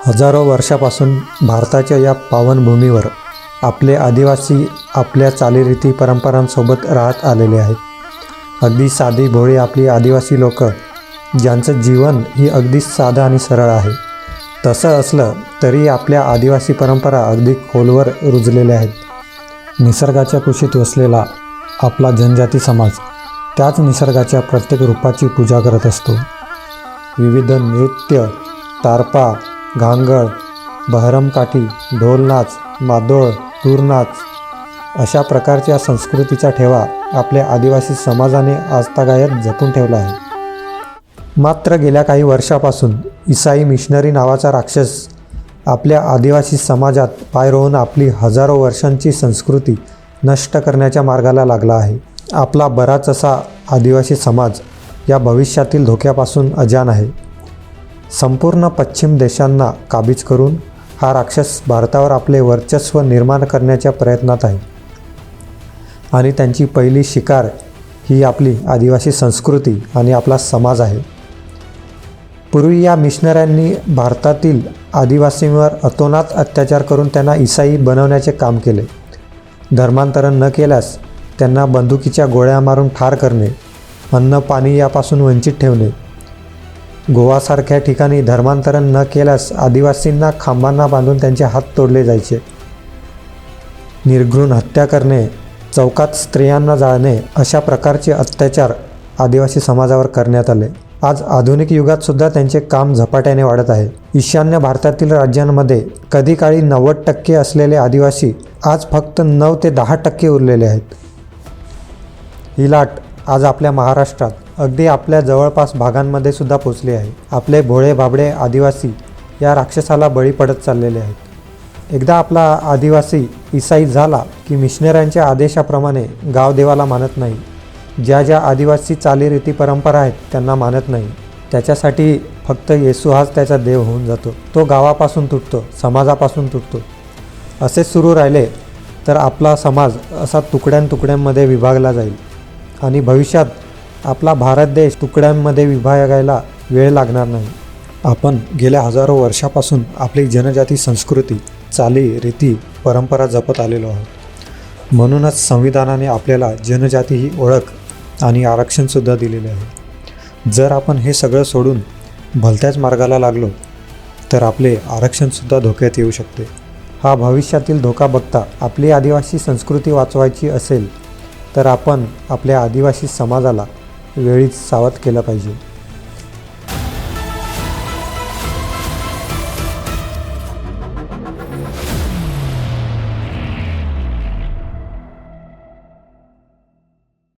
हजारो वर्षापासून भारताच्या या पावनभूमीवर आपले आदिवासी आपल्या चालीरीती परंपरांसोबत राहत आलेले आहेत। अगदी साधी भोळी आपली आदिवासी लोक, ज्यांचं जीवन ही अगदी साधं आणि सरळ आहे। तसं असलं तरी आपल्या आदिवासी परंपरा अगदी खोलवर रुजलेल्या आहेत। निसर्गाच्या कुशीत वसलेला आपला जनजाती समाज त्याच निसर्गाच्या प्रत्येक रूपाची पूजा करत असतो। विविध नृत्य, तारपा, घांगड, बहरमकाठी, ढोलनाच, मादोळ, तूरनाच अशा प्रकारच्या संस्कृतीचा ठेवा आपल्या आदिवासी समाजाने आजतागायत जपून ठेवला आहे। मात्र गेल्या काही वर्षापासून ईसाई मिशनरी नावाचा राक्षस आपल्या आदिवासी समाजात पाय रोवून आपली हजारो वर्षांची संस्कृती नष्ट करण्याच्या मार्गाला लागला आहे। आपला बराच असा आदिवासी समाज या भविष्यातील धोक्यापासून अजाण आहे। संपूर्ण पश्चिम देशांना काबीज करून हा राक्षस भारतावर आपले वर्चस्व निर्माण करण्याच्या प्रयत्नात आहे आणि त्यांची पहिली शिकार ही आपली आदिवासी संस्कृती आणि आपला समाज आहे। पूर्वी या मिशनऱ्यांनी भारतातील आदिवासींवर अतोनात अत्याचार करून त्यांना ईसाई बनवण्याचे काम केले। धर्मांतरण न केल्यास त्यांना बंदुकीच्या गोळ्या मारून ठार करणे, अन्न पाणी यापासून वंचित ठेवणे, गोवासारख्या ठिकाणी धर्मांतरण न केल्यास आदिवासींना खांबांना बांधून त्यांचे हात तोडले जायचे, निर्घृण हत्या करणे, चौकात स्त्रियांना जाळणे अशा प्रकारचे अत्याचार आदिवासी समाजावर करण्यात आले। आज आधुनिक युगात सुद्धा त्यांचे काम झपाट्याने वाढत आहे। ईशान्य भारतातील राज्यांमध्ये कधी काळी 90% असलेले आदिवासी आज फक्त 9 ते 10% उरलेले आहेत। ही लाट आज आपल्या महाराष्ट्रात अगदी आपल्या जवळपास भागांमध्ये सुद्धा पोचली आहे। आपले भोळे भाबडे आदिवासी या राक्षसाला बळी पडत चाललेले आहेत। एकदा आपला आदिवासी ईसाई झाला की मिशनऱ्यांच्या आदेशाप्रमाणे गावदेवाला मानत नाही, ज्या ज्या आदिवासी चालीरीती परंपरा आहेत त्यांना मानत नाही, त्याच्यासाठी फक्त येशू हाच त्याचा देव होऊन जातो। तो गावापासून तुटतो, समाजापासून तुटतो। असे सुरू राहिले तर आपला समाज असा तुकड्यांमध्ये विभागला जाईल आणि भविष्यात आपला भारत देश तुकड्यांमध्ये विभागायला वेळ लागणार नाही। आपण गेल्या हजारो वर्षापासून आपली जनजाती संस्कृती, चाली, रीती, परंपरा जपत आलेलो आहोत। म्हणूनच संविधानाने आपल्याला जनजाती ही ओळख आणि आरक्षणसुद्धा दिलेले आहे। जर आपण हे सगळं सोडून भलत्याच मार्गाला लागलो तर आपले आरक्षणसुद्धा धोक्यात येऊ शकते। हा भविष्यातील धोका बघता आपली आदिवासी संस्कृती वाचवायची असेल तर आपण आपल्या आदिवासी समाजाला वेळीच सावध केलं पाहिजे।